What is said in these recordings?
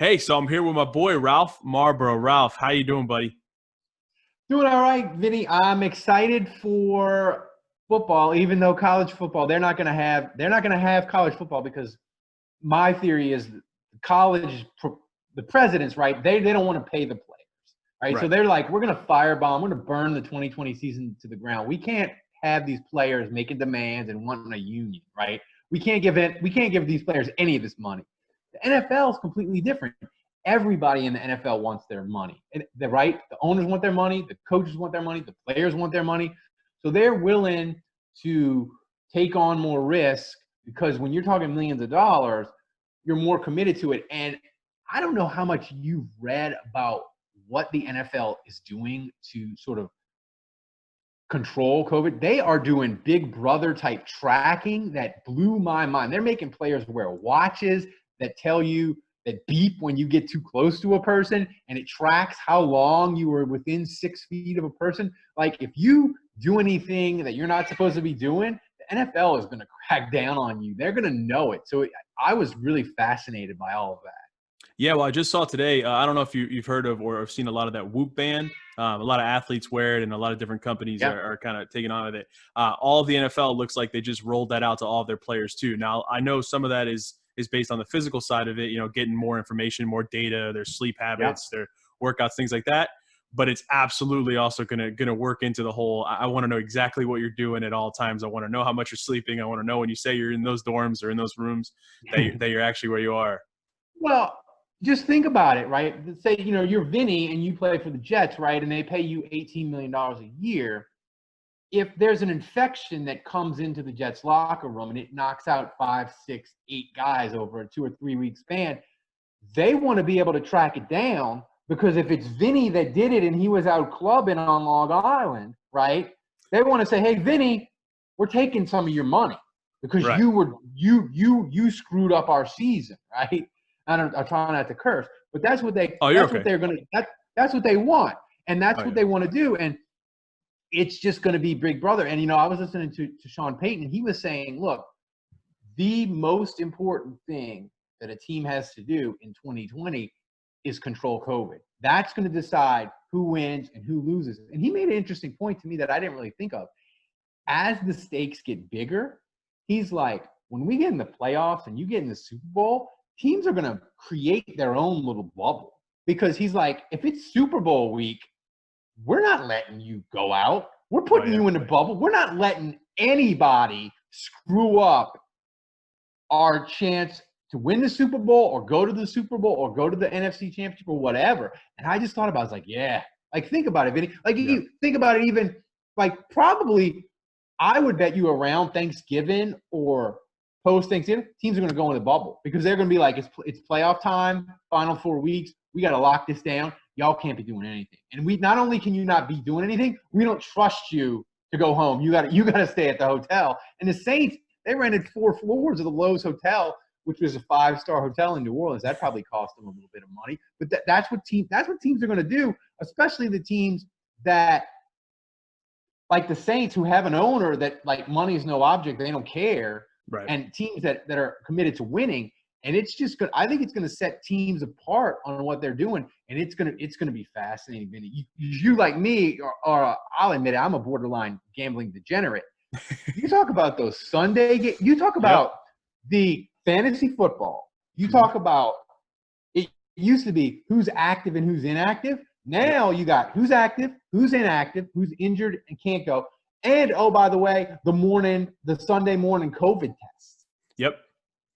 Hey, so I'm here with my boy Ralph Malbrough. Ralph, how you doing, buddy? Doing all right, Vinny. I'm excited for football, even though college football, they're not gonna have college football because my theory is that the presidents, right? They don't want to pay the players, right? So Right. they're like, we're gonna firebomb, we're gonna burn the 2020 season to the ground. We can't have these players making demands and wanting a union, right? We can't give these players any of this money. The NFL is completely different. Everybody in the NFL wants their money. And right? The owners want their money, the coaches want their money, the players want their money. So they're willing to take on more risk because when you're talking millions of dollars, you're more committed to it. And I don't know how much you've read about what the NFL is doing to sort of control COVID. They are doing big brother type tracking that blew my mind. They're making players wear watches that tell you that beep when you get too close to a person, and it tracks how long you were within 6 feet of a person. Like if you do anything that you're not supposed to be doing, the NFL is going to crack down on you. They're going to know it. So I was really fascinated by all of that. Yeah, well, I just saw today. I don't know if you've heard of or have seen a lot of that Whoop band. A lot of athletes wear it, and a lot of different companies Yeah. are kind of taking on with it. All of the NFL looks like they just rolled that out to all of their players too. Now, I know some of that is based on the physical side of it. You know, getting more information, more data, their sleep Yeah. habits, their workouts, things like that. But it's absolutely also gonna work into the whole. I want to know exactly what you're doing at all times. I want to know how much you're sleeping. I want to know when you say you're in those dorms or in those rooms that you're actually where you are. Well, just think about it, right? Say, you're Vinny and you play for the Jets, right? And they pay you $18 million dollars a year. If there's an infection that comes into the Jets locker room and it knocks out 5, 6, 8 guys over a 2 or 3 week span, they want to be able to track it down because if it's Vinny that did it and he was out clubbing on Long Island, right? They want to say, "Hey, Vinny, we're taking some of your money because Right. you screwed up our season, right?" I try not to curse, but that's what they Oh, you're that's what okay. they're gonna that's what they want, and that's Oh what yeah. they want to do, and it's just going to be Big Brother. And I was listening to Sean Payton. He was saying, "Look, the most important thing that a team has to do in 2020 is control COVID. That's going to decide who wins and who loses." And he made an interesting point to me that I didn't really think of. As the stakes get bigger, he's like, when we get in the playoffs and you get in the Super Bowl, teams are going to create their own little bubble. Because he's like, if it's Super Bowl week, we're not letting you go out. We're Oh putting yeah. you in a bubble. We're not letting anybody screw up our chance to win the Super Bowl or go to the Super Bowl or go to the NFC Championship or whatever. And I just thought about it. I was like, yeah. Like, think about it, Vinny. Like, Yeah. you think about it even, like, probably I would bet you around Thanksgiving or post Thanksgiving, teams are going to go in the bubble because they're going to be like, it's playoff time, final 4 weeks. We got to lock this down. Y'all can't be doing anything. And we not only can you not be doing anything, we don't trust you to go home. You got to stay at the hotel. And the Saints, they rented 4 floors of the Lowe's Hotel, which was a 5-star hotel in New Orleans. That probably cost them a little bit of money. But that's what teams are going to do, especially the teams that like the Saints who have an owner that like money is no object, they don't care, Right. and teams that are committed to winning. And it's just good. I think it's going to set teams apart on what they're doing, and it's going to be fascinating. Vinny, you like me, or I'll admit it, I'm a borderline gambling degenerate. You talk about those you talk Yep. about the fantasy football. You Mhm. talk about it used to be who's active and who's inactive. Yep. Now you got who's active, who's inactive, who's injured and can't go. And oh, by the way, the Sunday morning COVID tests. Yep.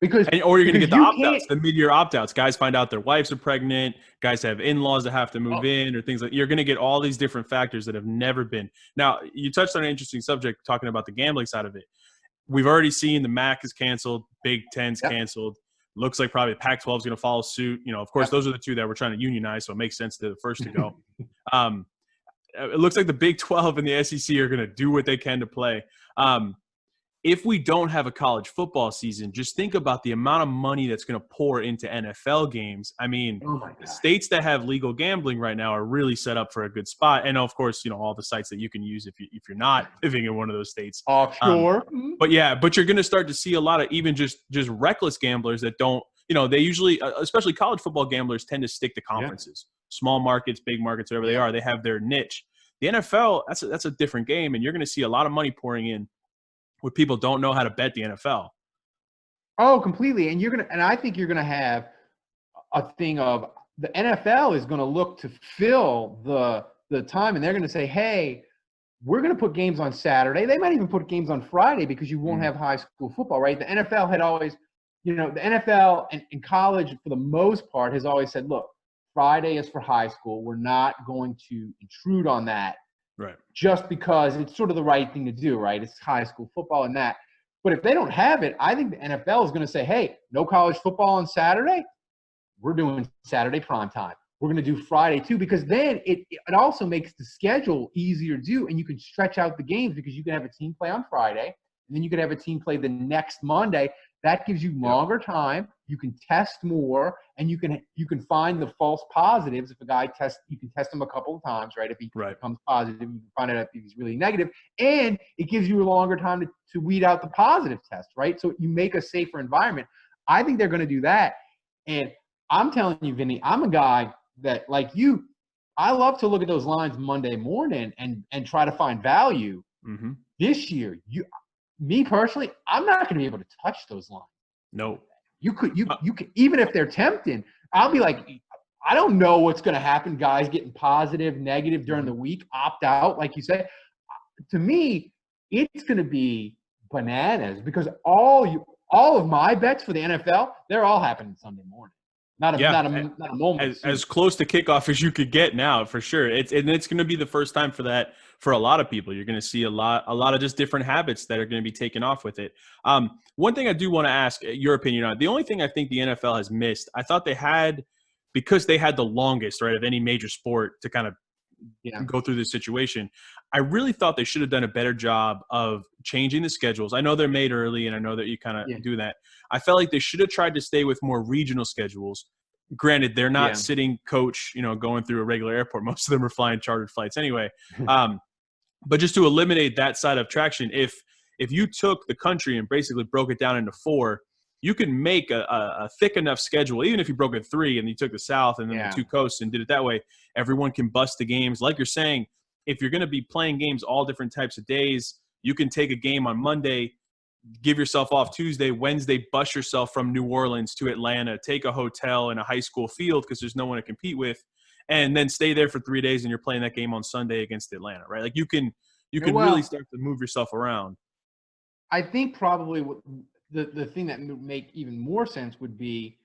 Because Or you're going to because get the you opt can't outs, the mid year opt outs. Guys find out their wives are pregnant. Guys have in laws that have to move oh, in, or things like. You're going to get all these different factors that have never been. Now, you touched on an interesting subject, talking about the gambling side of it. We've already seen the MAC is canceled, Big Ten's yep, canceled. Looks like probably the Pac-12 is going to follow suit. You know, of course, yep. those are the two that we're trying to unionize, so it makes sense they're the first to go. Um, it looks like the Big 12 and the SEC are going to do what they can to play. If we don't have a college football season, just think about the amount of money that's going to pour into NFL games. I mean, Oh my the gosh. states that have legal gambling right now are really set up for a good spot. And of course, you know, all the sites that you can use if you're not living in one of those states. Um, Offshore. but yeah, but you're going to start to see a lot of even just reckless gamblers that don't they usually, especially college football gamblers, tend to stick to conferences, small markets, big markets, whatever they are. They have their niche. The NFL, that's a different game, and you're going to see a lot of money pouring in where people don't know how to bet the NFL. Oh, completely. And I think you're gonna have a thing of the NFL is gonna look to fill the time, and they're gonna say, hey, we're gonna put games on Saturday. They might even put games on Friday because you won't have high school football, right? The NFL had always, the NFL and college for the most part has always said, look, Friday is for high school. We're not going to intrude on that. Right. Just because it's sort of the right thing to do, right? It's high school football and that. But if they don't have it, I think the NFL is going to say, hey, no college football on Saturday. We're doing Saturday prime time. We're going to do Friday too, because then it also makes the schedule easier to do, and you can stretch out the games because you can have a team play on Friday, and then you can have a team play the next Monday. That gives you longer time. You can test more, and you can find the false positives. If a guy tests, you can test him a couple of times, right? If he becomes positive, you can find out if he's really negative, and it gives you a longer time to weed out the positive test, right? So you make a safer environment. I think they're going to do that, and I'm telling you, Vinny, I'm a guy that, like you, I love to look at those lines Monday morning and try to find value. Mm-hmm. This year, me personally, I'm not going to be able to touch those lines. No. You could even if they're tempting, I'll be like, I don't know what's going to happen. Guys getting positive, negative during the week, opt out, like you said. To me, it's going to be bananas because all of my bets for the NFL, they're all happening Sunday morning. Not a moment. As close to kickoff as you could get now, for sure. It's going to be the first time for that for a lot of people. You're going to see a lot of just different habits that are going to be taken off with it. One thing I do want to ask your opinion on. The only thing I think the NFL has missed, I thought they had, because they had the longest, right, of any major sport to kind of go through this situation. I really thought they should have done a better job of changing the schedules. I know they're made early, and I know that you kind of do that. I felt like they should have tried to stay with more regional schedules. Granted, they're not sitting coach, going through a regular airport. Most of them are flying chartered flights anyway. But just to eliminate that side of traction, if you took the country and basically broke it down into 4, you can make a thick enough schedule, even if you broke it 3 and you took the South and then the 2 coasts and did it that way. Everyone can bust the games. Like you're saying, if you're going to be playing games all different types of days, you can take a game on Monday, give yourself off Tuesday, Wednesday, bus yourself from New Orleans to Atlanta, take a hotel in a high school field because there's no one to compete with, and then stay there for 3 days, and you're playing that game on Sunday against Atlanta, right? Like you can really start to move yourself around. I think probably the thing that would make even more sense would be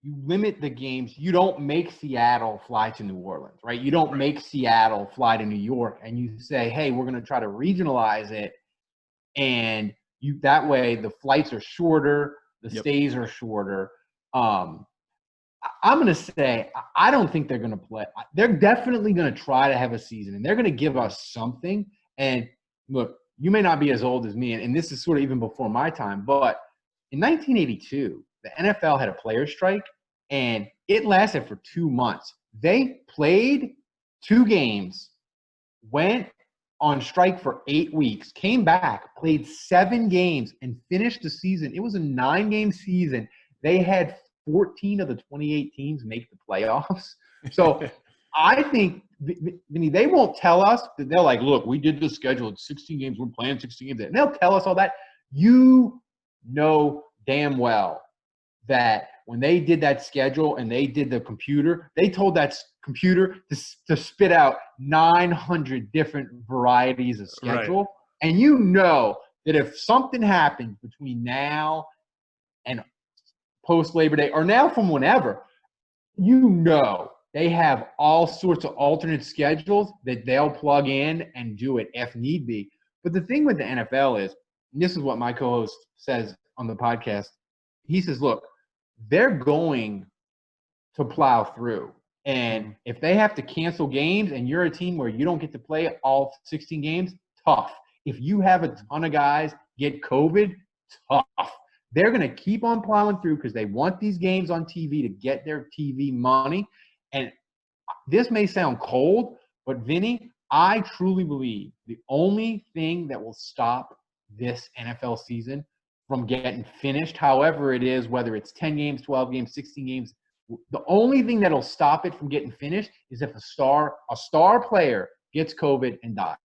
you limit the games. You don't make Seattle fly to New Orleans, right? You don't make Seattle fly to New York, and you say, hey, we're going to try to regionalize it, and that way the flights are shorter, the stays are shorter. I'm going to say I don't think they're going to play. They're definitely going to try to have a season, and they're going to give us something. And look, you may not be as old as me, and this is sort of even before my time, but in 1982, the NFL had a players' strike, and it lasted for 2 months. They played 2 games, went on strike for 8 weeks, came back, played 7 games, and finished the season. It was a 9-game season. They had 14 of the 28 teams make the playoffs. So I think, Vinny, they won't tell us that they're like, look, we did this schedule at 16 games. We're playing 16 games. And they'll tell us all that. You know damn well that when they did that schedule and they did the computer, they told that computer to spit out 900 different varieties of schedule. Right. And you know that if something happens between now and post Labor Day, or now from whenever, you know they have all sorts of alternate schedules that they'll plug in and do it if need be. But the thing with the NFL is, and this is what my co-host says on the podcast, he says, look, they're going to plow through. And if they have to cancel games and you're a team where you don't get to play all 16 games, tough. If you have a ton of guys get COVID, tough. They're going to keep on plowing through because they want these games on TV to get their TV money. And this may sound cold, but Vinny, I truly believe the only thing that will stop this NFL season from getting finished, however it is, whether it's 10 games, 12 games, 16 games. The only thing that'll stop it from getting finished is if a star player gets COVID and dies.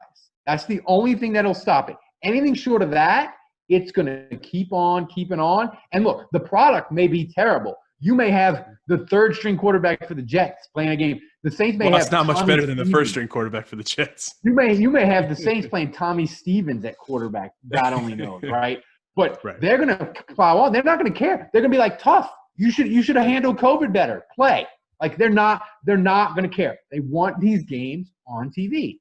That's the only thing that'll stop it. Anything short of that, it's going to keep on keeping on. And look, the product may be terrible. You may have the third string quarterback for the Jets playing a game. The Saints may have that's not much Tommy better than the first Stevens. string quarterback for the Jets. You may have the Saints playing Tommy Stevens at quarterback. God only knows, right? But they're going to plow on. They're not going to care. They're going to be like, tough. You should have handled COVID better. Play. Like they're not going to care. They want these games on TV.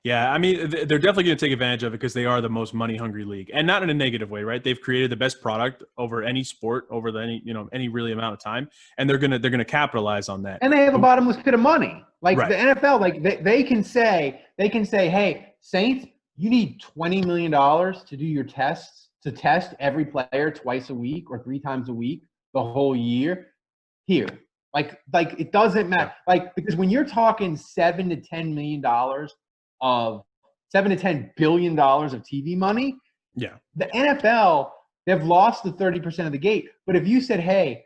Yeah, I mean, they're definitely going to take advantage of it because they are the most money-hungry league, and not in a negative way, right? They've created the best product over any sport, over any really amount of time, and they're gonna capitalize on that. And they have a bottomless pit of money, like right. the NFL. Like they can say, hey, Saints, you need $20 million to do your tests, to test every player twice a week or 3 times a week the whole year. Here, like it doesn't matter, because when you're talking $7 to $10 million of $7 to $10 billion of TV money. Yeah. The NFL, they've lost the 30% of the gate. But if you said, hey,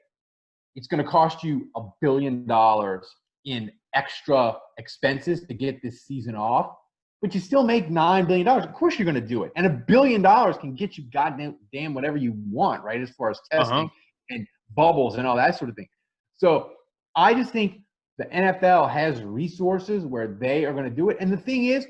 it's going to cost you $1 billion in extra expenses to get this season off, but you still make $9 billion, of course you're going to do it. And $1 billion can get you goddamn whatever you want, right, as far as testing and bubbles and all that sort of thing. So I just think the NFL has resources where they are going to do it. And the thing is,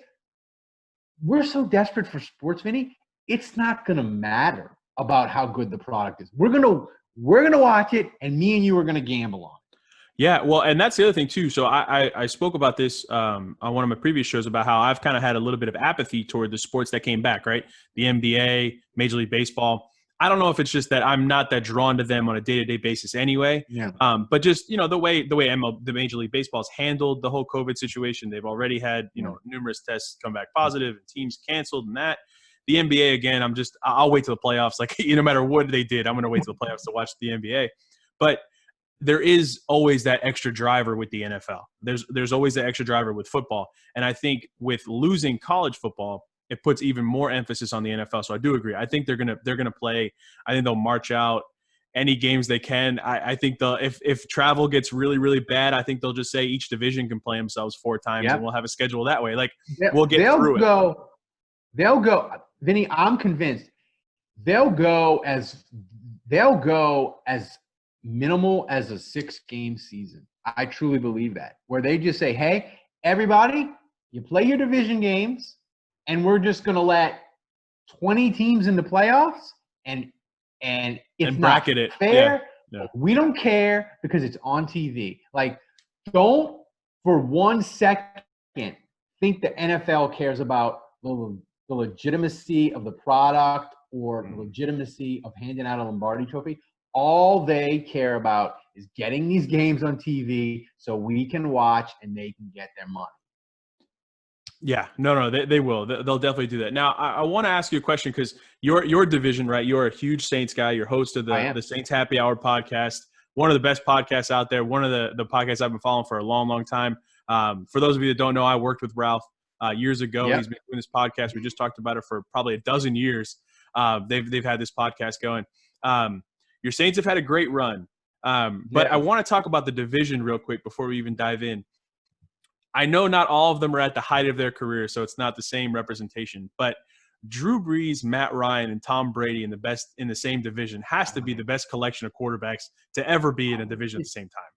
we're so desperate for sports, Vinny, it's not going to matter about how good the product is. We're going to watch it, and me and you are going to gamble on it. Yeah, well, and that's the other thing, too. So I spoke about this on one of my previous shows about how I've kind of had a little bit of apathy toward the sports that came back, right? The NBA, Major League Baseball. I don't know if it's just that I'm not that drawn to them on a day-to-day basis anyway. Yeah. But just, the way the Major League Baseball's handled the whole COVID situation, they've already had, numerous tests come back positive and teams canceled and that. The NBA, again, I'll wait till the playoffs. Like, no matter what they did, I'm going to wait till the playoffs to watch the NBA. But there is always that extra driver with the NFL. There's always that extra driver with football. And I think with losing college football, it puts even more emphasis on the NFL. So I do agree. I think they're gonna play. I think they'll march out any games they can. I think if travel gets really, really bad, I think they'll just say each division can play themselves 4 times, and we'll have a schedule that way. Like we'll get through it. They'll go, Vinny. I'm convinced they'll go as minimal as a 6-game season. I truly believe that, where they just say, hey, everybody, you play your division games. And we're just going to let 20 teams in the playoffs, and it's not fair. Yeah. We don't care because it's on TV. Like, don't for 1 second think the NFL cares about the legitimacy of the product or the legitimacy of handing out a Lombardi trophy. All they care about is getting these games on TV so we can watch and they can get their money. Yeah, no, they will. They'll definitely do that. Now, I want to ask you a question because your division, right? You're a huge Saints guy. You're host of the Saints Happy Hour podcast, one of the best podcasts out there, one of the podcasts I've been following for a long, long time. For those of you that don't know, I worked with Ralph years ago. He's been doing this podcast. We just talked about it for probably a dozen years. They've had this podcast going. Your Saints have had a great run. But I want to talk about the division real quick before we even dive in. I know not all of them are at the height of their career, so it's not the same representation. But Drew Brees, Matt Ryan, and Tom Brady in the same division has to be the best collection of quarterbacks to ever be in a division at the same time.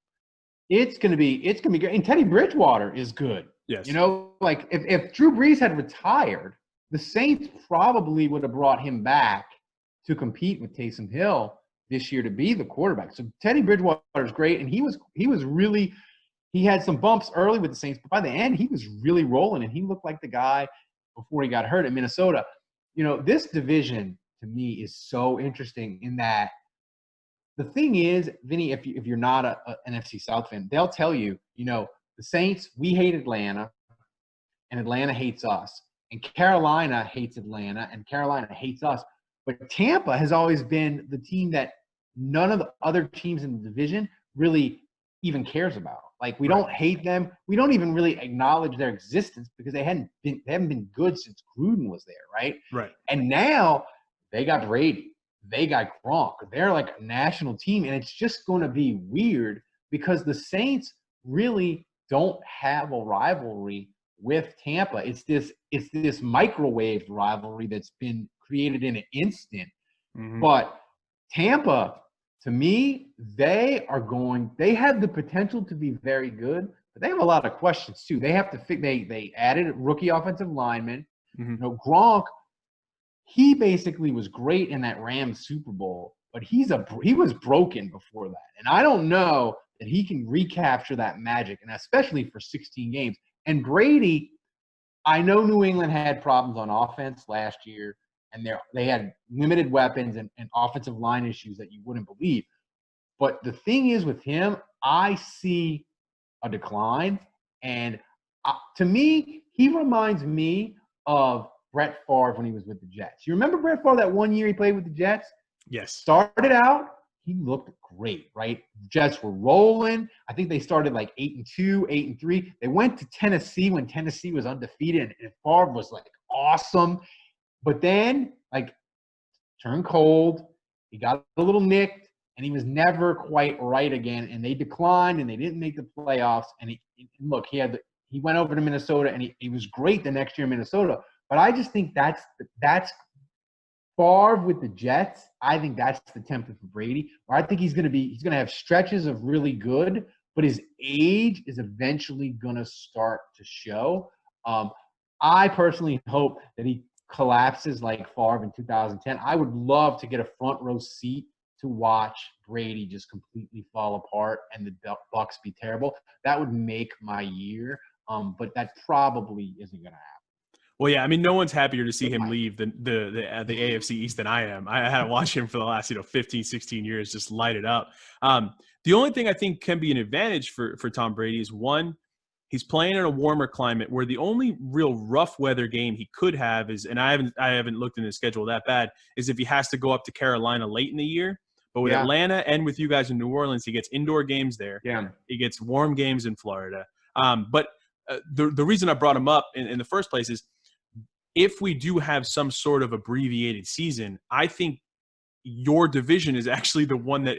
It's gonna be great. And Teddy Bridgewater is good. Yes. Like if Drew Brees had retired, the Saints probably would have brought him back to compete with Taysom Hill this year to be the quarterback. So Teddy Bridgewater is great, and he was really. He had some bumps early with the Saints, but by the end, he was really rolling, and he looked like the guy before he got hurt in Minnesota. This division, to me, is so interesting in that the thing is, Vinny, if you're not an NFC South fan, they'll tell you, the Saints, we hate Atlanta, and Atlanta hates us. And Carolina hates Atlanta, and Carolina hates us. But Tampa has always been the team that none of the other teams in the division really even cares about. Like, we don't hate them. We don't even really acknowledge their existence because they haven't been good since Gruden was there, right? Right. And now they got Brady. they got Gronk. They're like a national team, and it's just going to be weird because the Saints really don't have a rivalry with Tampa. It's this microwave rivalry that's been created in an instant. Mm-hmm. But Tampa, to me, they have the potential to be very good, but they have a lot of questions too. They have to they added rookie offensive linemen. Mm-hmm. Gronk, he basically was great in that Rams Super Bowl, but he was broken before that. And I don't know that he can recapture that magic, and especially for 16 games. And Brady, I know New England had problems on offense last year, and they had limited weapons and offensive line issues that you wouldn't believe. But the thing is with him, I see a decline. And to me, he reminds me of Brett Favre when he was with the Jets. You remember Brett Favre that one year he played with the Jets? Yes. Started out, he looked great, right? Jets were rolling. I think they started like 8-2, 8-3. They went to Tennessee when Tennessee was undefeated, and Favre was like awesome. But then, like, turned cold. He got a little nicked, and he was never quite right again. And they declined, and they didn't make the playoffs. And he went over to Minnesota, and he was great the next year in Minnesota. But I just think that's Favre with the Jets. I think that's the template for Brady. Or I think he's going to have stretches of really good, but his age is eventually going to start to show. I personally hope that he collapses like Favre in 2010. I would love to get a front row seat to watch Brady just completely fall apart and the Bucs be terrible. That would make my year. But that probably isn't going to happen. Well, yeah, I mean, no one's happier to see him leave the AFC East than I am. I had to watch him for the last 15, 16 years just light it up. The only thing I think can be an advantage for Tom Brady is, one, he's playing in a warmer climate where the only real rough weather game he could have is, and I haven't looked in his schedule that bad, is if he has to go up to Carolina late in the year. But with Atlanta and with you guys in New Orleans, he gets indoor games there. Yeah. He gets warm games in Florida. But the reason I brought him up in the first place is, if we do have some sort of abbreviated season, I think your division is actually the one that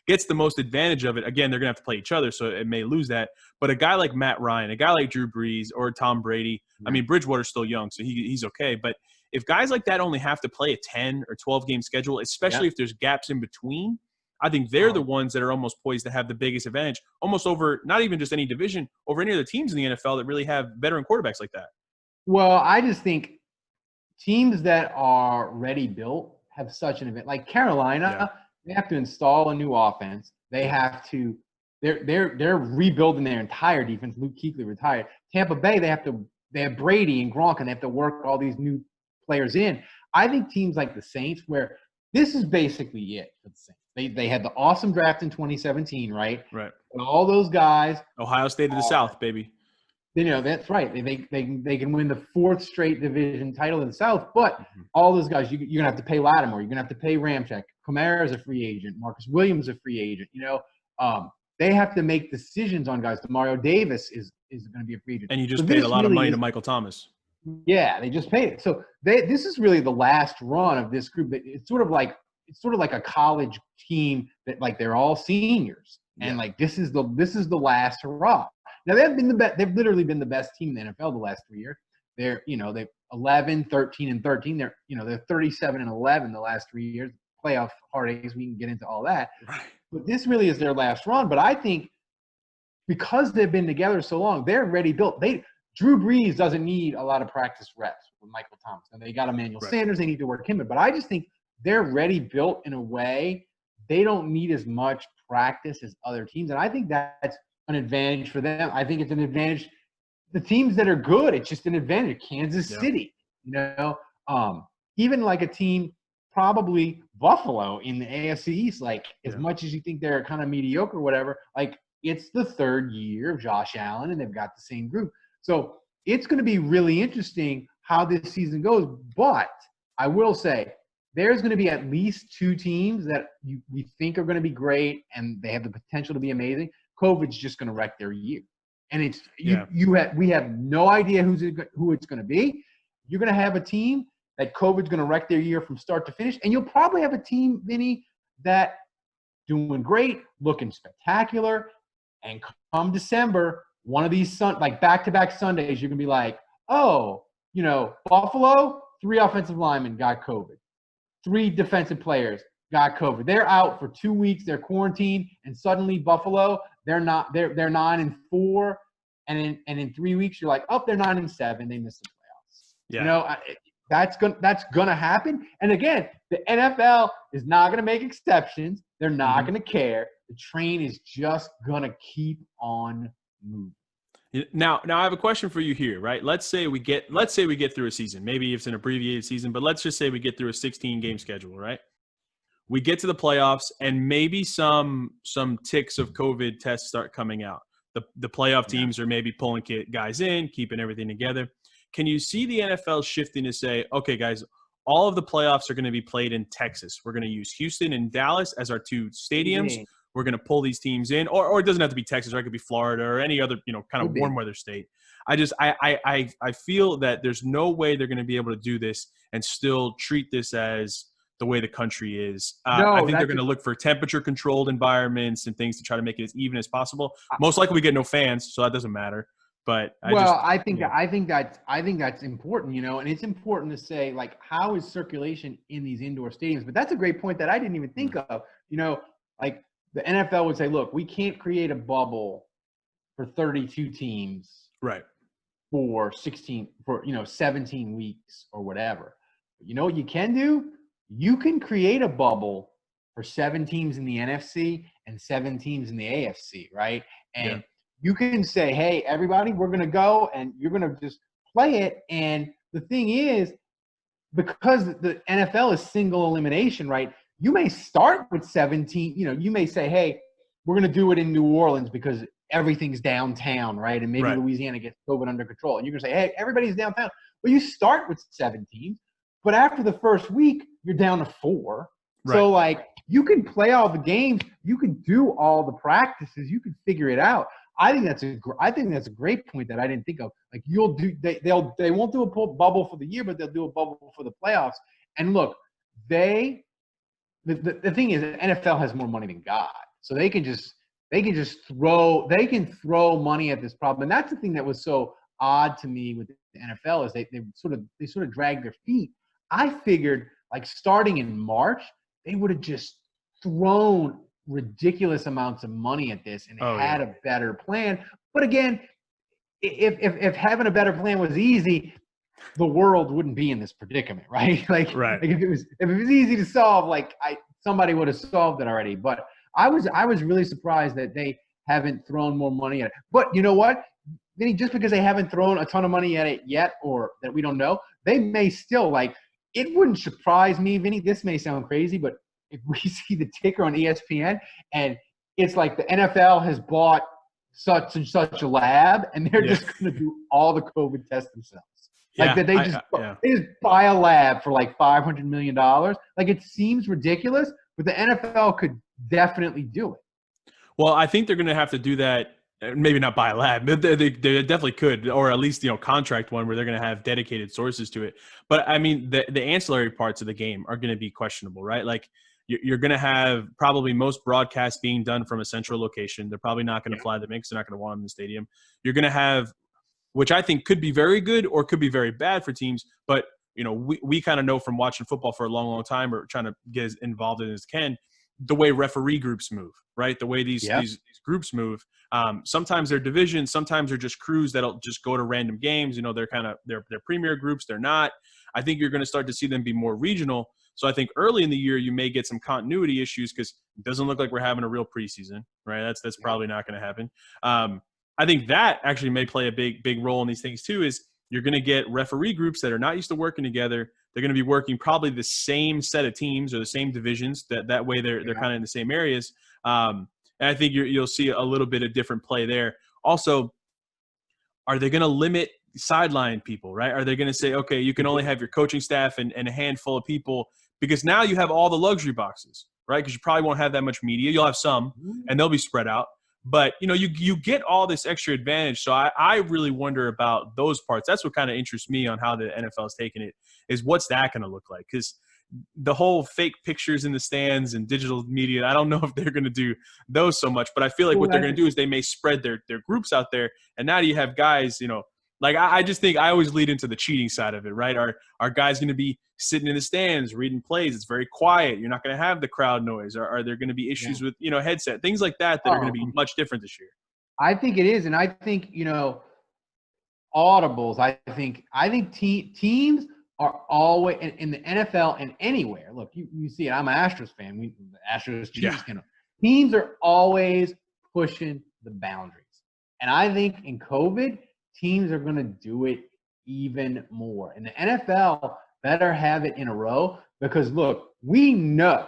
gets the most advantage of it. Again, they're going to have to play each other, so it may lose that. But a guy like Matt Ryan, a guy like Drew Brees or Tom Brady, I mean, Bridgewater's still young, so he's okay. But if guys like that only have to play a 10 or 12-game schedule, especially if there's gaps in between, I think they're the ones that are almost poised to have the biggest advantage, almost over not even just any division, over any other teams in the NFL that really have veteran quarterbacks like that. Well, I just think teams that are ready built have such an event. Like Carolina, they have to install a new offense. They have to they're rebuilding their entire defense. Luke Kuechly retired. Tampa Bay, they have Brady and Gronk, and they have to work all these new players in. I think teams like the Saints, where this is basically it for the Saints. They had the awesome draft in 2017, right? Right. And all those guys. Ohio State of the South, baby. That's right. They can win the fourth straight division title in the South, but all those guys, you're going to have to pay Lattimore. You're going to have to pay Ramczyk. Kamara's a free agent. Marcus Williams is a free agent. They have to make decisions on guys. Demario Davis is going to be a free agent. And you just paid a lot of money to Michael Thomas. Yeah, they just paid it. So this is really the last run of this group. It's sort of like a college team that, like, they're all seniors, and like this is the last hurrah. Now, they've literally been the best team in the NFL the last 3 years. They're 11, 13, and 13. They're 37 and 11 the last 3 years. Playoff heartaches, we can get into all that. Right. But this really is their last run. But I think because they've been together so long, they're ready built. Drew Brees doesn't need a lot of practice reps with Michael Thomas. And they got Emmanuel Sanders. They need to work him in. But I just think they're ready built in a way they don't need as much practice as other teams. And I think that's an advantage for them. I think it's an advantage. The teams that are good, it's just an advantage. Kansas City, even like a team, probably Buffalo in the AFC East, like as much as you think they're kind of mediocre or whatever, like it's the third year of Josh Allen and they've got the same group. So it's going to be really interesting how this season goes. But I will say there's going to be at least two teams that we think are going to be great and they have the potential to be amazing. COVID's just going to wreck their year. And it's we have no idea who it's going to be. You're going to have a team that COVID's going to wreck their year from start to finish. And you'll probably have a team, Vinny, that doing great, looking spectacular. And come December, one of these like back-to-back Sundays, you're going to be like, oh, Buffalo, 3 offensive linemen got COVID. 3 defensive players got COVID. They're out for 2 weeks. They're quarantined, and suddenly Buffalo, they're 9-4, and in 3 weeks you're like, oh, they're 9-7. They missed the playoffs. Yeah. That's gonna happen. And again, the NFL is not gonna make exceptions. They're not gonna care. The train is just gonna keep on moving. Now I have a question for you here, right? Let's say we get through a season. Maybe it's an abbreviated season, but let's just say we get through a 16-game schedule, right? We get to the playoffs, and maybe some ticks of COVID tests start coming out. The playoff teams are maybe pulling guys in, keeping everything together. Can you see the NFL shifting to say, okay, guys, all of the playoffs are going to be played in Texas. We're going to use Houston and Dallas as our 2 stadiums. We're going to pull these teams in, or it doesn't have to be Texas, or it could be Florida or any other, kind of warm weather state. I feel that there's no way they're going to be able to do this and still treat this as the way the country is. I think they're going to look for temperature controlled environments and things to try to make it as even as possible. Most likely we get no fans, so that doesn't matter. But I think that's important, and it's important to say, like, how is circulation in these indoor stadiums? But that's a great point that I didn't even think of. Like the NFL would say, look, we can't create a bubble for 32 teams, right, for 17 weeks or whatever. But you know what you can do? You can create a bubble for 7 teams in the NFC and 7 teams in the AFC, right? And you can say, hey, everybody, we're going to go, and you're going to just play it. And the thing is, because the NFL is single elimination, right, you may start with 17. You may say, hey, we're going to do it in New Orleans because everything's downtown, right? And maybe Louisiana gets COVID under control. And you're going to say, hey, everybody's downtown. Well, you start with 7 teams, but after the first week, you're down to 4. Right. So, like, you can play all the games. You can do all the practices. You can figure it out. I think that's a great point that I didn't think of. Like, they won't do a bubble for the year, but they'll do a bubble for the playoffs. And look, the thing is, the NFL has more money than God, so they can throw money at this problem. And that's the thing that was so odd to me with the NFL is they sort of drag their feet. I figured, like, starting in March, they would have just thrown ridiculous amounts of money at this and had a better plan. But again, if having a better plan was easy, the world wouldn't be in this predicament, right? Like if it was easy to solve, somebody would have solved it already. But I was really surprised that they haven't thrown more money at it. But you know what, Vinny, just because they haven't thrown a ton of money at it yet, or that we don't know, they may still, it wouldn't surprise me, Vinny. This may sound crazy, but if we see the ticker on ESPN and it's like the NFL has bought such and such a lab and they're just going to do all the COVID tests themselves. They just buy a lab for like $500 million. Like, it seems ridiculous, but the NFL could definitely do it. Well, I think they're going to have to do that. Maybe not buy a lab, but they definitely could, or at least, contract one where they're going to have dedicated sources to it. But I mean, the ancillary parts of the game are going to be questionable, right? Like, you're going to have probably most broadcasts being done from a central location. They're probably not going to fly them in because they're not going to want them in the stadium. You're going to have, which I think could be very good or could be very bad for teams. But, we kind of know from watching football for a long, long time, or trying to get as involved in it as can, the way referee groups move, right? The way these groups move. Sometimes they're divisions. Sometimes they're just crews that'll just go to random games. They're premier groups. They're not. I think you're going to start to see them be more regional. So I think early in the year you may get some continuity issues because it doesn't look like we're having a real preseason, right? That's probably not going to happen. I think that actually may play a big role in these things too. Is you're going to get referee groups that are not used to working together. They're going to be working probably the same set of teams or the same divisions. That way they're kind of in the same areas. And I think you'll see a little bit of different play there. Also, are they going to limit sideline people, right? Are they going to say, okay, you can only have your coaching staff and a handful of people, because now you have all the luxury boxes, right? Because you probably won't have that much media. You'll have some, and they'll be spread out. But, you get all this extra advantage. So I really wonder about those parts. That's what kind of interests me on how the NFL is taking it, is what's that going to look like? Because the whole fake pictures in the stands and digital media, I don't know if they're going to do those so much. But I feel like what they're going to do is they may spread their groups out there. And now you have guys, like I just think I always lead into the cheating side of it, right? Are guys going to be sitting in the stands reading plays? It's very quiet. You're not going to have the crowd noise. Are there going to be issues with headset, things like that are going to be much different this year? I think it is, and I think audibles. I think teams are always in the NFL and anywhere. Look, you see it. I'm an Astros fan. The Astros Chiefs. Teams are always pushing the boundaries, and I think in COVID, teams are going to do it even more. And the NFL better have it in a row, because look, we know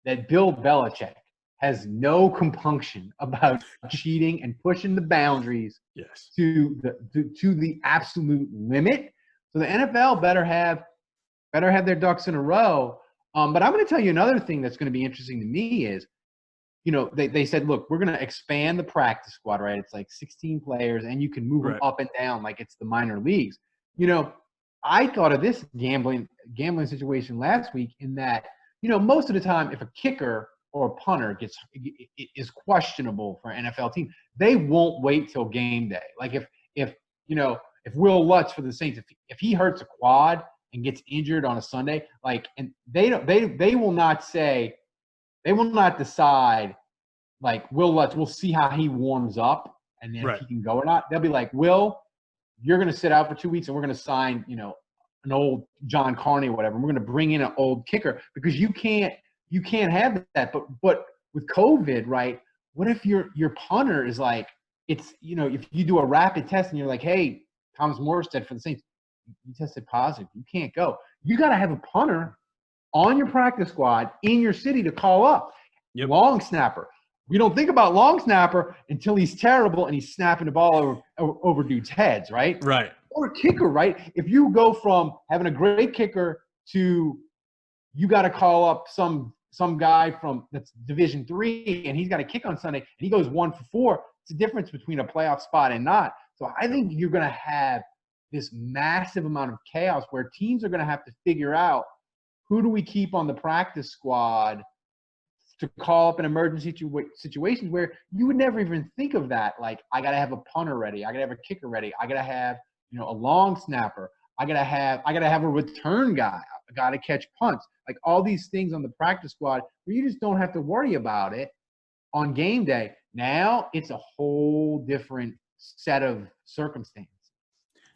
that Bill Belichick has no compunction about cheating and pushing the boundaries to the absolute limit. So the NFL better have their ducks in a row. But I'm going to tell you another thing that's going to be interesting to me is, they said, look, we're going to expand the practice squad, right? It's like 16 players, and you can move them up and down like it's the minor leagues. I thought of this gambling situation last week in that, most of the time if a kicker or a punter is questionable for an NFL team, they won't wait till game day. Like if Will Lutz for the Saints, if he hurts a quad and gets injured on a Sunday, and they will not decide, like, Will Lutz, we'll see how he warms up and then if he can go or not. They'll be like, Will, you're going to sit out for 2 weeks and we're going to sign, an old John Carney or whatever. And we're going to bring in an old kicker, because you can't have that. But with COVID, right, what if your punter is like, it's, if you do a rapid test and you're like, hey, Thomas Morstead for the Saints, you tested positive, you can't go. You got to have a punter on your practice squad in your city to call up. Long snapper. We don't think about long snapper until he's terrible and he's snapping the ball over dudes' heads, right? Right. Or kicker, right? If you go from having a great kicker to you got to call up some guy from that's Division III and he's got a kick on Sunday and he goes 1 for 4, it's the difference between a playoff spot and not. So I think you're going to have this massive amount of chaos where teams are going to have to figure out, who do we keep on the practice squad to call up an emergency situations where you would never even think of that. Like, I got to have a punter ready. I got to have a kicker ready. I got to have, a long snapper. I got to have a return guy. I got to catch punts. Like, all these things on the practice squad where you just don't have to worry about it on game day. Now it's a whole different set of circumstances.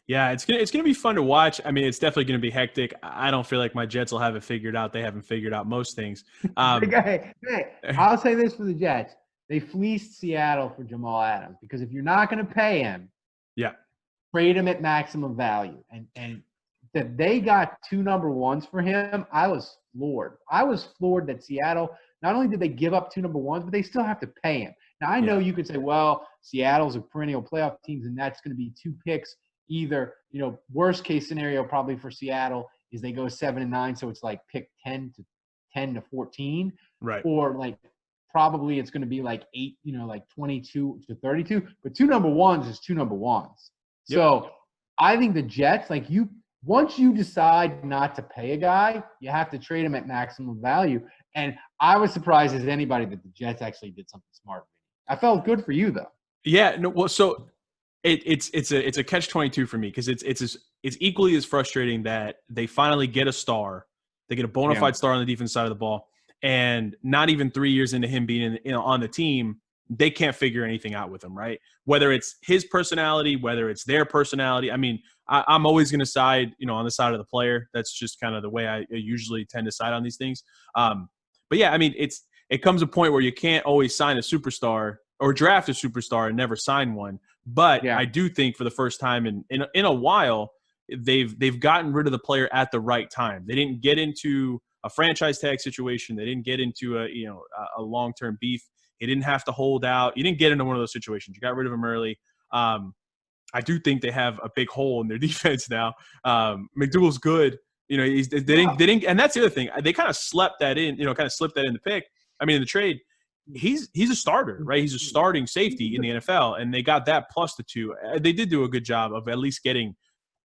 Yeah, it's gonna be fun to watch. I mean, it's definitely gonna be hectic. I don't feel like my Jets will have it figured out. They haven't figured out most things. Hey, I'll say this for the Jets: they fleeced Seattle for Jamal Adams, because if you're not going to pay him, trade him at maximum value. And that they got 2 number ones for him, I was floored. I was floored that Seattle, not only did they give up 2 number ones, but they still have to pay him. Now, I know you could say, well, Seattle's a perennial playoff team, and that's going to be 2 picks. Either, worst case scenario probably for Seattle is they go 7-9, so it's like pick 10 to 14, right? Or like probably it's going to be like 8, like 22 to 32. But 2 number ones is 2 number ones. Yep. So I think the Jets, once you decide not to pay a guy, you have to trade him at maximum value. And I was surprised as anybody that the Jets actually did something smart. I felt good for you though. Yeah. No. Well, so. It's a catch-22 for me, because it's equally as frustrating that they finally get a star, they get a bona fide star on the defense side of the ball, and not even 3 years into him being on the team, they can't figure anything out with him, right? Whether it's his personality, whether it's their personality. I mean, I'm always going to side, on the side of the player. That's just kind of the way I usually tend to side on these things. But yeah, I mean, it comes a point where you can't always sign a superstar or draft a superstar and never sign one. But I do think for the first time in a while, they've gotten rid of the player at the right time. They didn't get into a franchise tag situation. They didn't get into a long-term beef. He didn't have to hold out. You didn't get into one of those situations. You got rid of him early. I do think they have a big hole in their defense now. McDougal's good. They didn't, and that's the other thing. They kind of slept that in. Kind of slipped that in the pick. I mean, in the trade. he's a starter, right? He's a starting safety in the NFL, and they got that plus the 2. They did do a good job of at least getting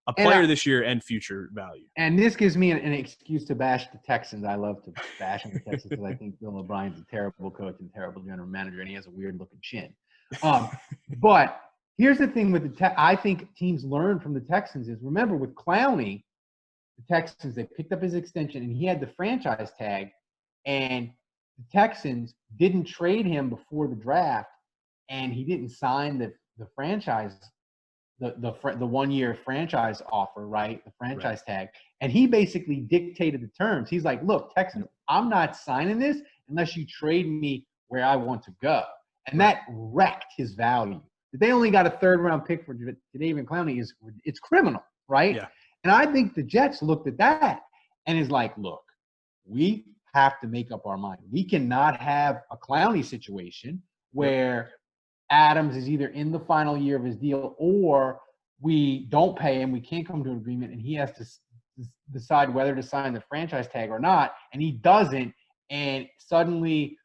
a player this year and future value. And this gives me an excuse to bash the Texans. I love to bash on the Texans because I think Bill O'Brien's a terrible coach and terrible general manager, and he has a weird-looking chin. But here's the thing with I think teams learn from the Texans is, remember, with Clowney, the Texans, they picked up his extension, and he had the franchise tag, and the Texans didn't trade him before the draft, and he didn't sign the franchise the 1-year franchise offer, right? The franchise tag. And he basically dictated the terms. He's like, look, Texans, I'm not signing this unless you trade me where I want to go. And that wrecked his value. They only got a 3rd-round pick for Jadeveon Clowney. It's criminal, right? Yeah. And I think the Jets looked at that and is like, look, we have to make up our mind. We cannot have a Clowney situation where Adams is either in the final year of his deal or we don't pay him, we can't come to an agreement, and he has to decide whether to sign the franchise tag or not, and he doesn't, and suddenly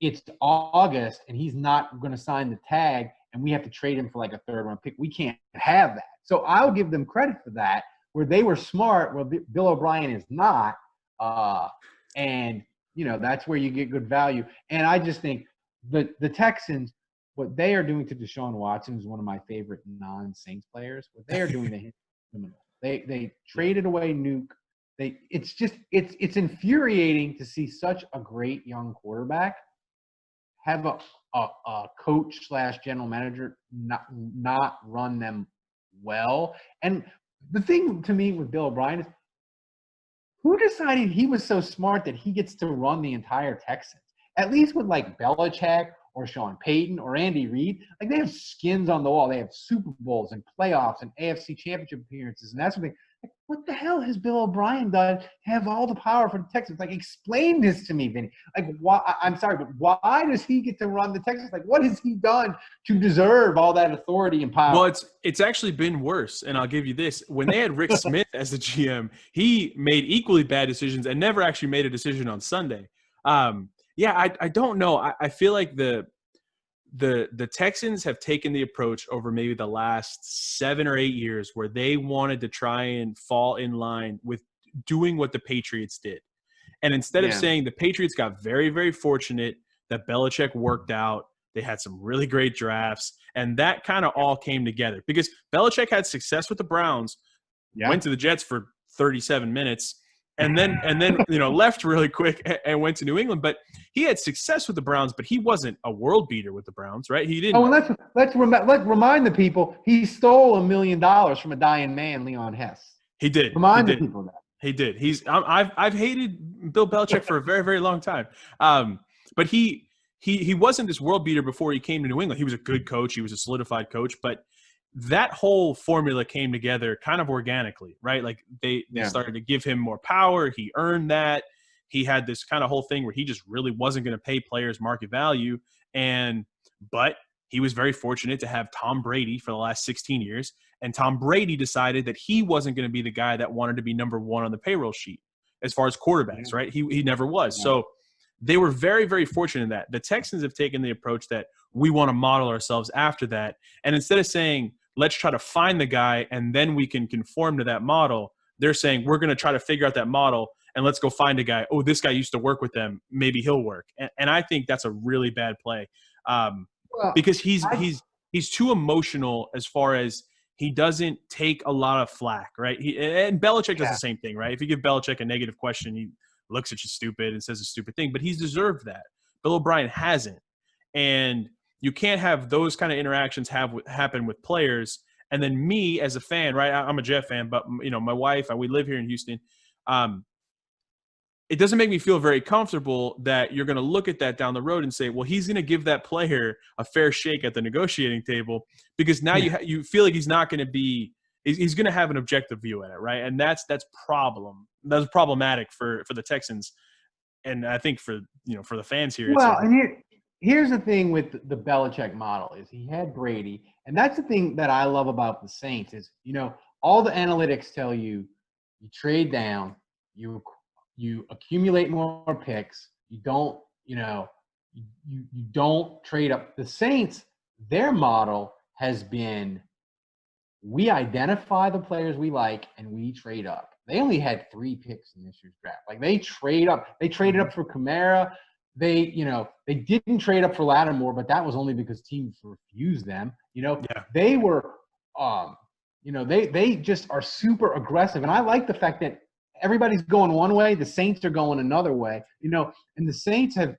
it's August and he's not going to sign the tag, and we have to trade him for like a 3rd-round pick. We can't have that. So I'll give them credit for that, where they were smart, where Bill O'Brien is not, and, that's where you get good value. And I just think the Texans, what they are doing to Deshaun Watson, who's one of my favorite non-Saints players, what they are doing to him is criminal. They traded away Nuke. It's infuriating to see such a great young quarterback have a coach / general manager not run them well. And the thing to me with Bill O'Brien is, who decided he was so smart that he gets to run the entire Texans? At least with like Belichick or Sean Payton or Andy Reid, like they have skins on the wall. They have Super Bowls and playoffs and AFC championship appearances and that sort of thing. Like, what the hell has Bill O'Brien done to have all the power for the Texans? Like, explain this to me, Vinny. Like, why? I'm sorry, but why does he get to run the Texans? Like, what has he done to deserve all that authority and power? Well, it's actually been worse, and I'll give you this. When they had Rick Smith as the GM, he made equally bad decisions and never actually made a decision on Sunday. I don't know. I feel like the Texans have taken the approach over maybe the last 7 or 8 years where they wanted to try and fall in line with doing what the Patriots did. And instead of saying the Patriots got very, very fortunate that Belichick worked out, they had some really great drafts, and that kind of all came together because Belichick had success with the Browns, went to the Jets for 37 minutes, and then left really quick and went to New England. But he had success with the Browns, but he wasn't a world beater with the Browns, right? He didn't. Oh, and let's remind the people he stole $1 million from a dying man, Leon Hess. He did. Remind the people of that. He did. I've hated Bill Belichick for a very, very long time. But he wasn't this world beater before he came to New England. He was a good coach. He was a solidified coach, but that whole formula came together kind of organically, right? Like they started to give him more power. He earned that. He had this kind of whole thing where he just really wasn't going to pay players market value. But he was very fortunate to have Tom Brady for the last 16 years. And Tom Brady decided that he wasn't going to be the guy that wanted to be number 1 on the payroll sheet as far as quarterbacks, right? He never was. Yeah. So they were very, very fortunate in that. The Texans have taken the approach that we want to model ourselves after that. And instead of saying, let's try to find the guy and then we can conform to that model, they're saying we're going to try to figure out that model and let's go find a guy. Oh, this guy used to work with them. Maybe he'll work. And I think that's a really bad play because he's too emotional as far as he doesn't take a lot of flack, right? And Belichick does the same thing, right? If you give Belichick a negative question, he looks at you stupid and says a stupid thing, but he's deserved that. Bill O'Brien hasn't. And you can't have those kind of interactions happen with players. And then me as a fan, right? I'm a Jet fan, but my wife, we live here in Houston. It doesn't make me feel very comfortable that you're going to look at that down the road and say, well, he's going to give that player a fair shake at the negotiating table because now you feel like he's not going to be – he's going to have an objective view at it, right? And that's problematic for the Texans and I think for the fans here. Well, and here's the thing with the Belichick model is he had Brady, and that's the thing that I love about the Saints is, all the analytics tell you trade down, you accumulate more picks. You don't, You don't trade up. The Saints, their model has been, we identify the players we like and we trade up. They only had 3 picks in this year's draft. Like, they trade up. They traded up for Kamara. They didn't trade up for Lattimore, but that was only because teams refused them. They were, they just are super aggressive. And I like the fact that everybody's going one way, the Saints are going another way, and the Saints have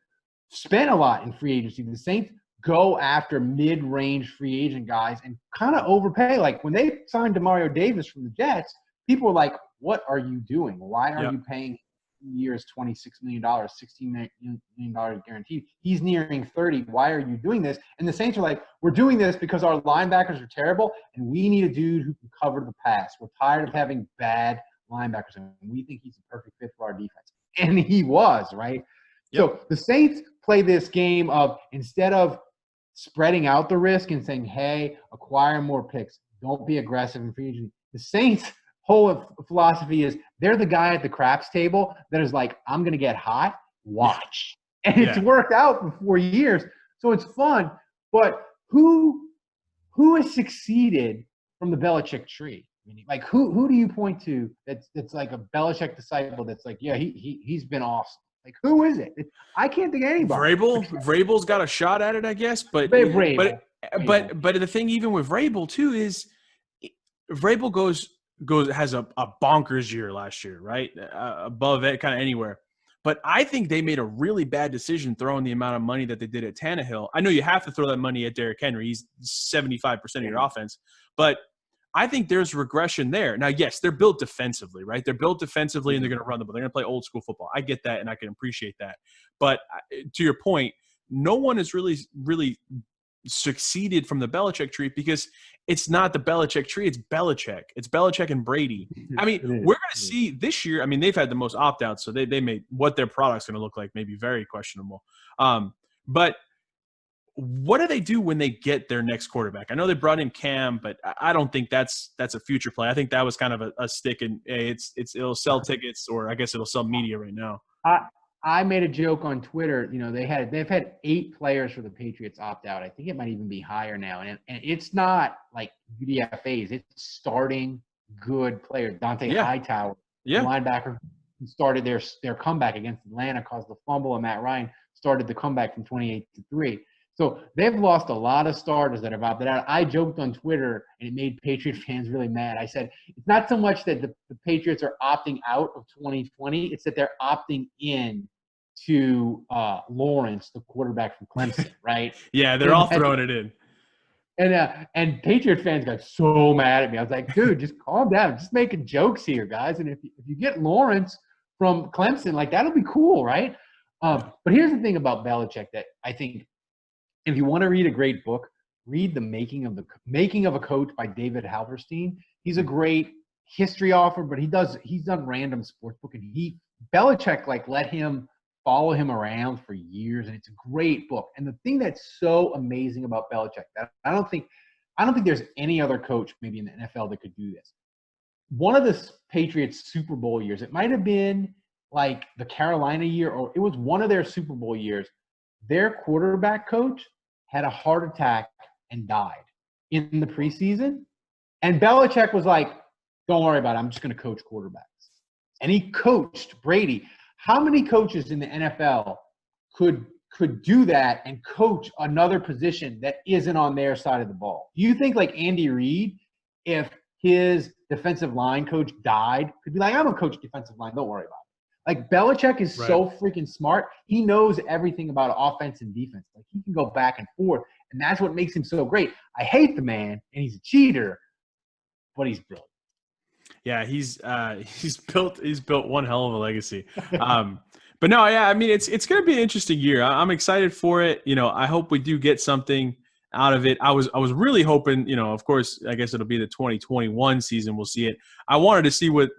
spent a lot in free agency. The Saints go after mid-range free agent guys and kind of overpay. Like, when they signed DeMario Davis from the Jets, people were like, what are you doing? Why are you paying years $26 million, $16 million guaranteed? He's nearing 30. Why are you doing this? And the Saints are like, we're doing this because our linebackers are terrible, and we need a dude who can cover the pass. We're tired of having bad linebackers, and we think he's the perfect fit for our defense. And he was, right? Yep. So the Saints play this game of, instead of spreading out the risk and saying, hey, acquire more picks, don't be aggressive in free agency. The Saints' whole philosophy is, they're the guy at the craps table that is like, I'm going to get hot, watch. And it's worked out for 4 years. So it's fun. But who has succeeded from the Belichick tree? Meaning, like, who do you point to that's like a Belichick disciple that's like, yeah, he's been awesome? Like, who is it? I can't think of anybody. Vrabel's got a shot at it, I guess. But Vrabel. But the thing, even with Vrabel too, is Vrabel has a bonkers year last year, right? Above it, kind of anywhere. But I think they made a really bad decision throwing the amount of money that they did at Tannehill. I know you have to throw that money at Derrick Henry. He's 75% of your offense. But I think there's regression there. Now, yes, they're built defensively, right? They're built defensively, and they're going to run the ball. They're going to play old school football. I get that, and I can appreciate that. But to your point, no one has really succeeded from the Belichick tree, because it's not the Belichick tree. It's Belichick. It's Belichick and Brady. I mean, we're going to see this year. I mean, they've had the most opt-outs, so they made what their product's going to look like maybe very questionable. But what do they do when they get their next quarterback? I know they brought in Cam, but I don't think that's a future play. I think that was kind of a stick, and it'll sell tickets, or I guess it'll sell media right now. I made a joke on Twitter. They've had 8 players for the Patriots opt out. I think it might even be higher now, and it's not like UDFAs. It's starting good players. Dante Hightower, the linebacker, who started their comeback against Atlanta, caused the fumble, and Matt Ryan started the comeback from 28-3. So they've lost a lot of starters that have opted out. I joked on Twitter, and it made Patriot fans really mad. I said, it's not so much that the Patriots are opting out of 2020. It's that they're opting in to Lawrence, the quarterback from Clemson, right? Yeah, they're all throwing it in. And Patriot fans got so mad at me. I was like, dude, just calm down. Just making jokes here, guys. And if you get Lawrence from Clemson, like, that'll be cool, right? But here's the thing about Belichick that I think, if you want to read a great book, read The Making of a Coach by David Halverstein. He's a great history author, but he's done random sports book, and Belichick let him follow him around for years, and it's a great book. And the thing that's so amazing about Belichick, that I don't think there's any other coach maybe in the NFL that could do this. One of the Patriots Super Bowl years, it might have been like the Carolina year, or it was one of their Super Bowl years. Their quarterback coach had a heart attack and died in the preseason. And Belichick was like, don't worry about it. I'm just going to coach quarterbacks. And he coached Brady. How many coaches in the NFL could do that and coach another position that isn't on their side of the ball? Do you think Andy Reid, if his defensive line coach died, could be like, I'm going to coach defensive line. Don't worry about it. Belichick is so freaking smart. He knows everything about offense and defense. He can go back and forth, and that's what makes him so great. I hate the man, and he's a cheater, but he's brilliant. Yeah, he's built one hell of a legacy. But no, yeah, I mean, it's going to be an interesting year. I'm excited for it. I hope we do get something out of it. I was really hoping, of course, I guess it'll be the 2021 season. We'll see it. I wanted to see what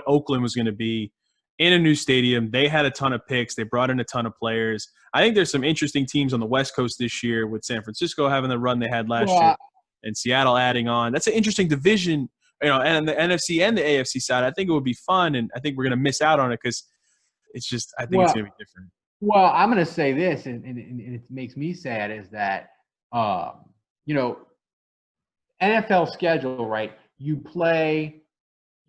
Oakland was going to be in a new stadium. They had a ton of picks. They brought in a ton of players. I think there's some interesting teams on the West Coast this year, with San Francisco having the run they had last year and Seattle adding on. That's an interesting division, and the NFC and the AFC side. I think it would be fun, and I think we're going to miss out on it because it's just, I think it's going to be different. Well, I'm going to say this, and it makes me sad, is that, you know, NFL schedule, right? You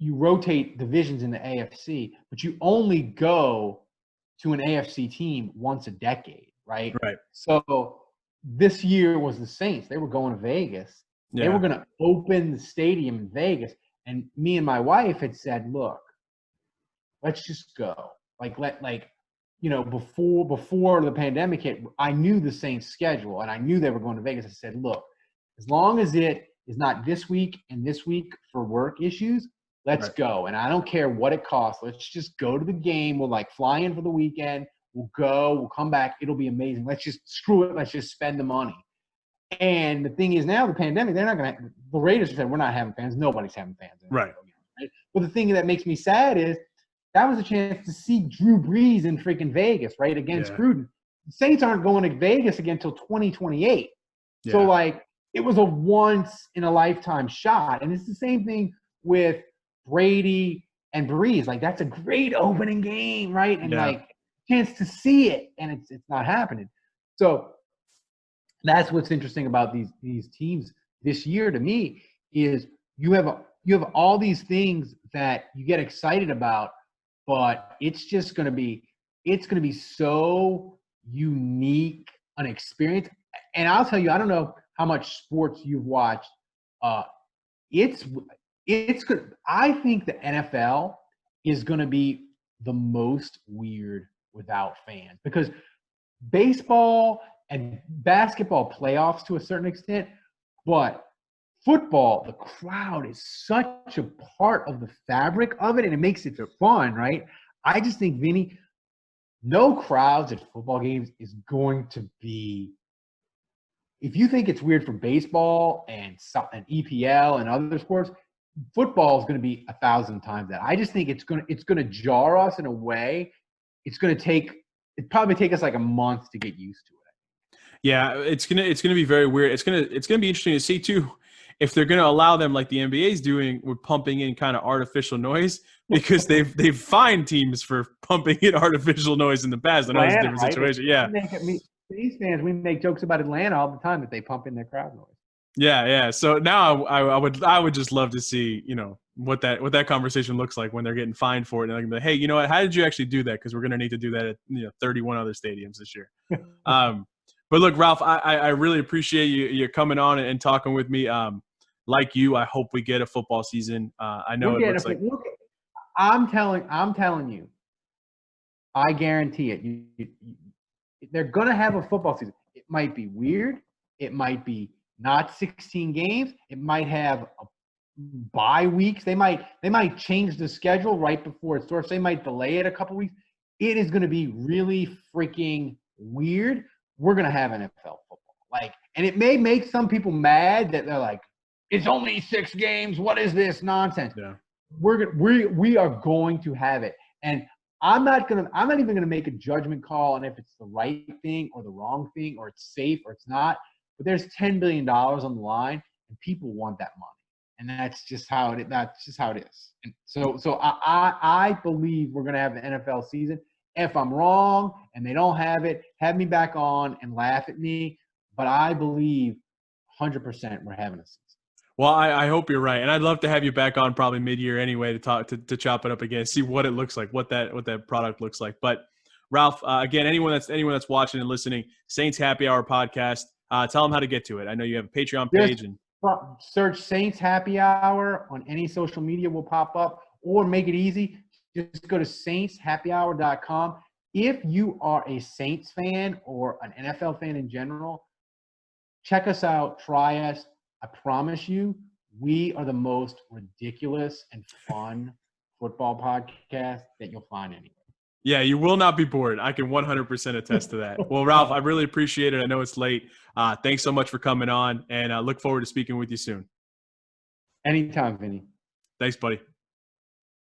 rotate divisions in the AFC, but you only go to an AFC team once a decade, right? Right. So this year was the Saints. They were going to Vegas. They Yeah. were going to open the stadium in Vegas. And me and my wife had said, look, let's just go. Before the pandemic hit, I knew the Saints schedule and I knew they were going to Vegas. I said, look, as long as it is not this week and this week for work issues, let's go. And I don't care what it costs. Let's just go to the game. We'll fly in for the weekend. We'll go. We'll come back. It'll be amazing. Let's just screw it. Let's just spend the money. And the thing is now, the pandemic, they're not going to – the Raiders said, we're not having fans. Nobody's having fans. Right. But the thing that makes me sad is that was a chance to see Drew Brees in freaking Vegas, right, against Gruden. The Saints aren't going to Vegas again until 2028. Yeah. So, it was a once-in-a-lifetime shot. And it's the same thing with Brady and Brees. That's a great opening game, right? And, chance to see it, and it's not happening. So that's what's interesting about these teams this year to me is you have all these things that you get excited about, but it's going to be so unique an experience. And I'll tell you, I don't know how much sports you've watched. It's good. I think the NFL is going to be the most weird without fans, because baseball and basketball playoffs to a certain extent, but football, the crowd is such a part of the fabric of it, and it makes it fun, right? I just think, Vinny, no crowds at football games is going to be – if you think it's weird for baseball and EPL and other sports, football is going to be 1,000 times that. I just think it's going to jar us in a way. It's going to probably take us a month to get used to it. Yeah, it's gonna be very weird. It's gonna be interesting to see too if they're gonna allow them, like the NBA is doing, with pumping in kind of artificial noise, because they've fined teams for pumping in artificial noise in the past. I know it's a different situation. Yeah. These fans, we make jokes about Atlanta all the time that they pump in their crowd noise. Yeah. So now I would just love to see, what that conversation looks like when they're getting fined for it. And they're like, hey, you know what? How did you actually do that? Because we're gonna need to do that at 31 other stadiums this year. But look, Ralph, I really appreciate you coming on and talking with me. Like you, I hope we get a football season. I know it looks like I'm telling you, I guarantee it. They're gonna have a football season. It might be weird. It might be not 16 games. It might have bye weeks. They might change the schedule right before it starts. They might delay it a couple weeks. It is going to be really freaking weird. We're going to have NFL football. And it may make some people mad that they're like, it's only 6 games. What is this nonsense? Yeah. We are going to have it. And I'm not even going to make a judgment call on if it's the right thing or the wrong thing, or it's safe or it's not. But there's $10 billion on the line, and people want that money. And that's just how it is. And so I believe we're going to have the NFL season. If I'm wrong and they don't have it, have me back on and laugh at me. But I believe 100% we're having a season. Well, I hope you're right, and I'd love to have you back on probably mid-year anyway to chop it up again, see what it looks like, what that product looks like. But Ralph, again, anyone that's watching and listening, Saints Happy Hour podcast, tell them how to get to it. I know you have a Patreon page and. Search Saints Happy Hour on any social media will pop up, or make it easy. Just go to saintshappyhour.com. If you are a Saints fan or an NFL fan in general, check us out. Try us. I promise you, we are the most ridiculous and fun football podcast that you'll find anywhere. Yeah, you will not be bored. I can 100% attest to that. Well, Ralph, I really appreciate it. I know it's late. Thanks so much for coming on, and I look forward to speaking with you soon. Anytime, Vinny. Thanks, buddy.